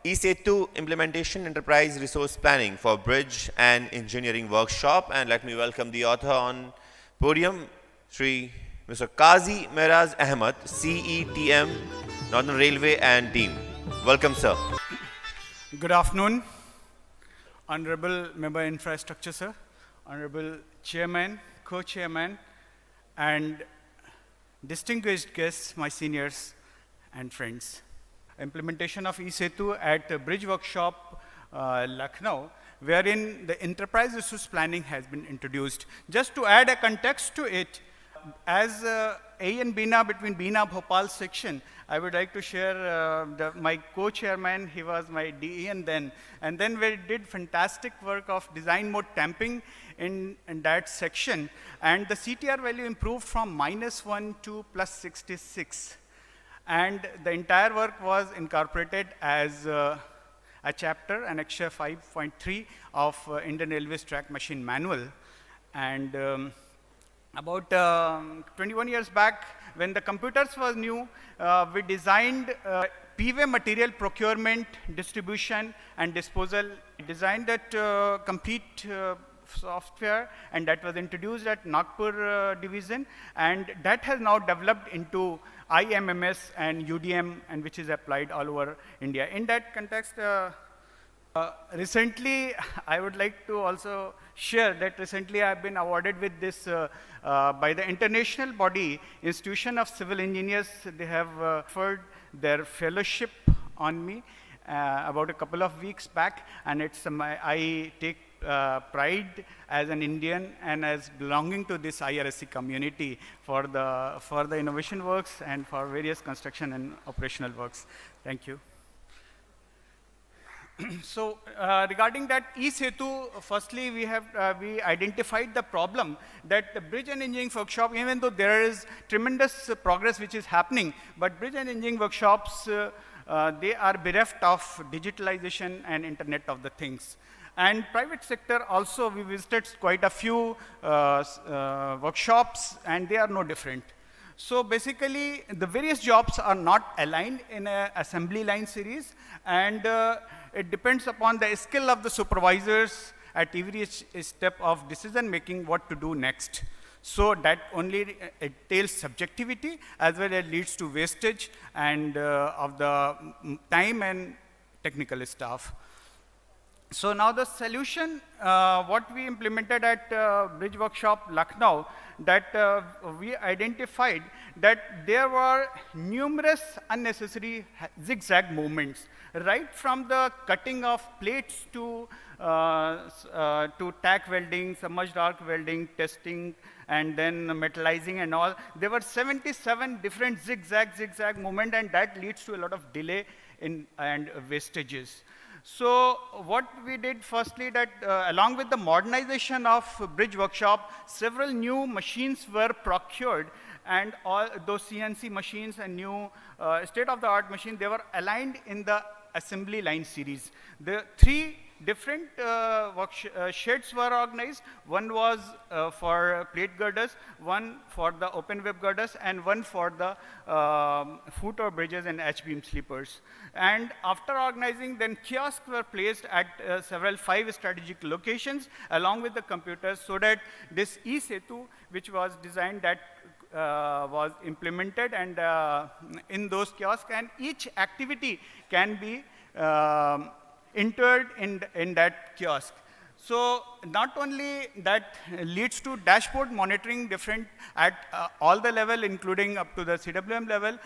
e-SETU Implementation Enterprise Resource Planning for Bridge and Engineering Workshop, and let me welcome the author on podium, Mr. Qazi Meraz Ahmed, CETM, Northern Railway and team. Welcome, sir. Good afternoon, Honorable Member Infrastructure, sir, Honorable Chairman, Co-Chairman, and distinguished guests, my seniors and friends. Implementation of e-SETU at Bridge Workshop, Lucknow, wherein the enterprise resource planning has been introduced. Just to add a context to it, as A and Bina, between Bina Bhopal section, I would like to share my co-chairman, he was my DE, and then we did fantastic work of design mode tamping in that section, and the CTR value improved from -1 to +66. And the entire work was incorporated as a chapter, Annexure 5.3 of Indian Railways Track Machine Manual. And about 21 years back, when the computers was new, we designed PWE material procurement, distribution, and disposal. We designed that complete software, and that was introduced at Nagpur division, and that has now developed into IMMS and UDM, and which is applied all over India. In that context, recently, I would like to also share that recently I've been awarded with this by the international body, Institution of Civil Engineers. They have conferred their fellowship on me about a couple of weeks back, and I take pride as an Indian and as belonging to this IRSC community for the innovation works and for various construction and operational works. Thank you. So regarding that e-SETU, firstly we identified the problem that the bridge and engineering workshop, even though there is tremendous progress which is happening, but bridge and engineering workshops, they are bereft of digitalization and Internet of the Things. And private sector also, we visited quite a few workshops, and they are no different. So basically, the various jobs are not aligned in an assembly line series, and it depends upon the skill of the supervisors at every step of decision making what to do next. So that only entails subjectivity, as well as leads to wastage and of the time and technical staff. So now the solution, what we implemented at Bridge Workshop Lucknow, that we identified that there were numerous unnecessary zigzag movements, right from the cutting of plates to tack welding, submerged arc welding, testing, and then metallizing and all. There were 77 different zigzag movement, and that leads to a lot of delay and wastages. So what we did firstly, that along with the modernization of Bridge Workshop, several new machines were procured, and all those CNC machines and new state-of-the-art machines, they were aligned in the assembly line series. The three different sheds were organized. One was for plate girders, one for the open web girders, and one for the foot or bridges and H-beam sleepers. And after organizing, then kiosks were placed at several 5 strategic locations along with the computers, so that this e-SETU, which was designed, that was implemented, and in those kiosks, and each activity can be entered in that kiosk. So not only that leads to dashboard monitoring different at all the level, including up to the CWM level,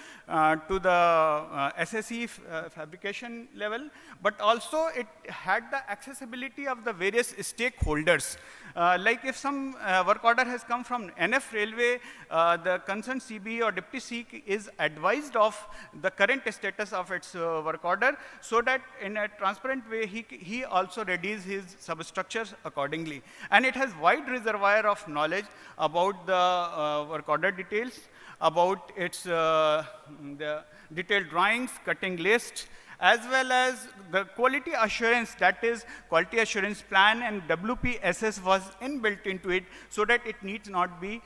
to the SSE fabrication level, but also it had the accessibility of the various stakeholders. Like if some work order has come from NF Railway, the concerned CB or Deputy C is advised of the current status of its work order, so that in a transparent way he also readies his substructures accordingly. And it has wide reservoir of knowledge about the work order details, about its the detailed drawings, cutting list, as well as the quality assurance, that is quality assurance plan, and WPSS was inbuilt into it, so that it needs not be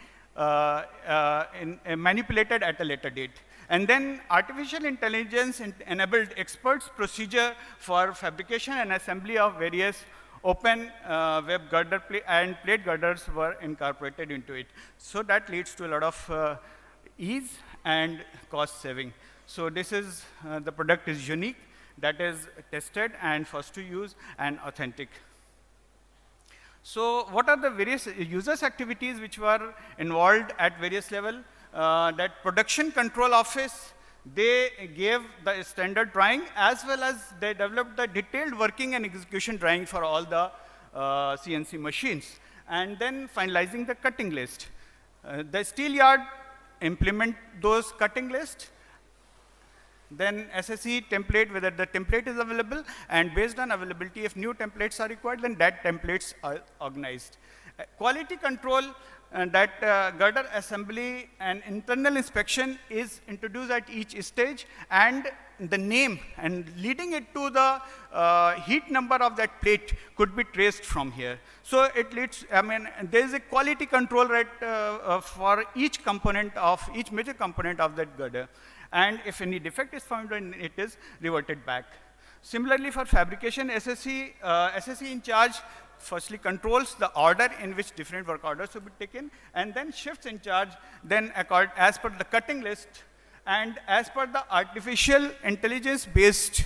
manipulated at a later date. And then artificial intelligence enabled experts procedure for fabrication and assembly of various open web girder and plate girders were incorporated into it. So that leads to a lot of ease and cost saving. So this is, the product is unique, that is tested and first to use and authentic. So what are the various users activities which were involved at various level? That production control office, they gave the standard drawing as well as they developed the detailed working and execution drawing for all the CNC machines. And then finalizing the cutting list. The steel yard implement those cutting lists. Then SSE template, whether the template is available, and based on availability, if new templates are required, then that templates are organized. Quality control, that girder assembly and internal inspection is introduced at each stage, and the name and leading it to the heat number of that plate could be traced from here. So it leads, I mean, there is a quality control rate for each component of, each major component of that girder. And if any defect is found, then it is reverted back. Similarly, for fabrication, SSE in charge firstly controls the order in which different work orders will be taken, and then shifts in charge, then as per the cutting list, and as per the artificial intelligence-based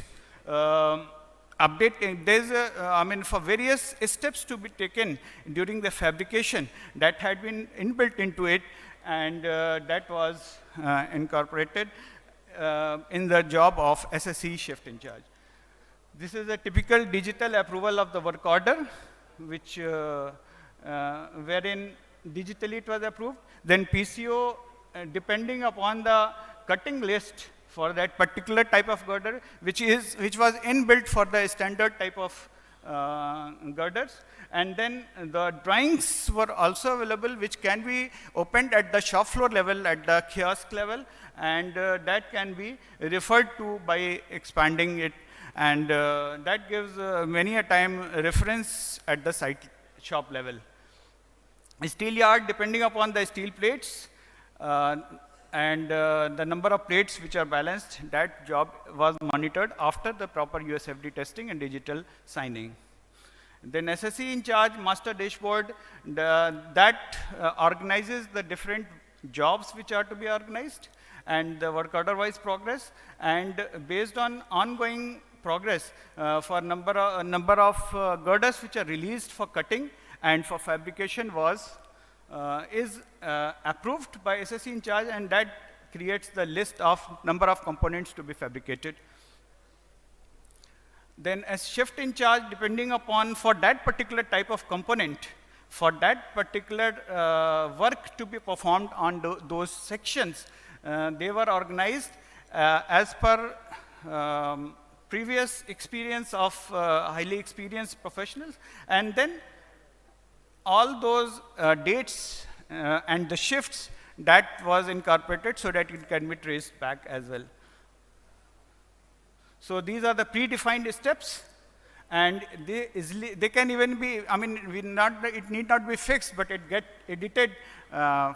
update, there's I mean, for various steps to be taken during the fabrication that had been inbuilt into it, and that was incorporated in the job of SSE shift in charge. This is a typical digital approval of the work order, which wherein digitally it was approved. Then PCO, depending upon the cutting list for that particular type of girder, which was inbuilt for the standard type of girders. And then the drawings were also available, which can be opened at the shop floor level, at the kiosk level, and that can be referred to by expanding it, and that gives many a time reference at the site shop level. Steel yard, depending upon the steel plates and the number of plates which are balanced, that job was monitored after the proper USFD testing and digital signing. Then SSE in charge, master dashboard, that organizes the different jobs which are to be organized and the work order wise progress, and based on ongoing progress for number of girders which are released for cutting and for fabrication is approved by SSE in charge, and that creates the list of number of components to be fabricated. Then as shift in charge, depending upon for that particular type of component, for that particular work to be performed on those sections, they were organized as per previous experience of highly experienced professionals, and then all those dates and the shifts that was incorporated so that it can be traced back as well. So these are the predefined steps, and they can even be, I mean, it need not be fixed, but it get edited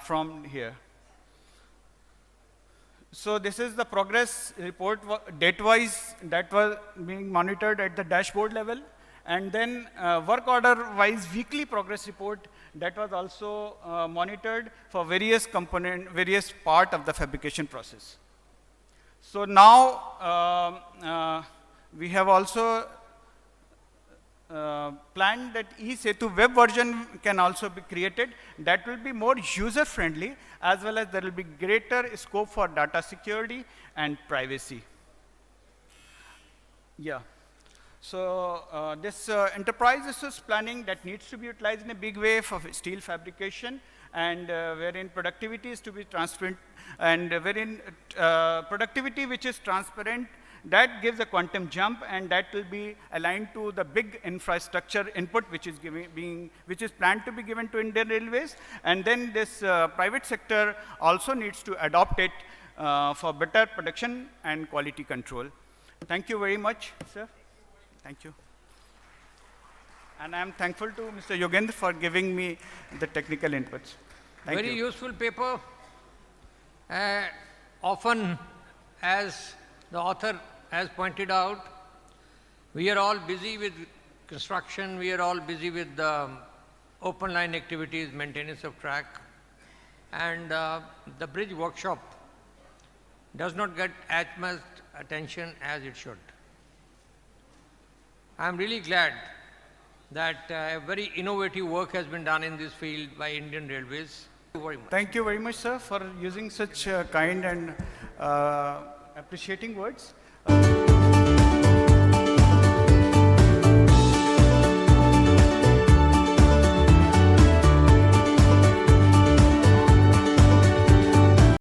from here. So this is the progress report date-wise that was being monitored at the dashboard level, and then work order-wise weekly progress report that was also monitored for various part of the fabrication process. So now we have also planned that e-SETU web version can also be created. That will be more user-friendly, as well as there will be greater scope for data security and privacy. Yeah. So this enterprise resource planning that needs to be utilized in a big way for steel fabrication, and wherein productivity is to be transparent, and wherein productivity which is transparent, that gives a quantum jump, and that will be aligned to the big infrastructure input which is planned to be given to Indian Railways. And then this private sector also needs to adopt it for better production and quality control. Thank you very much, sir. Thank you. And I am thankful to Mr. Yogendra for giving me the technical inputs. Thank you. Very useful paper. Often as the author has pointed out, we are all busy with construction, we are all busy with open line activities, maintenance of track, and the bridge workshop does not get as much attention as it should. I am really glad that very innovative work has been done in this field by Indian Railways. Thank you very much. Thank you very much, sir, for using such kind and appreciating words.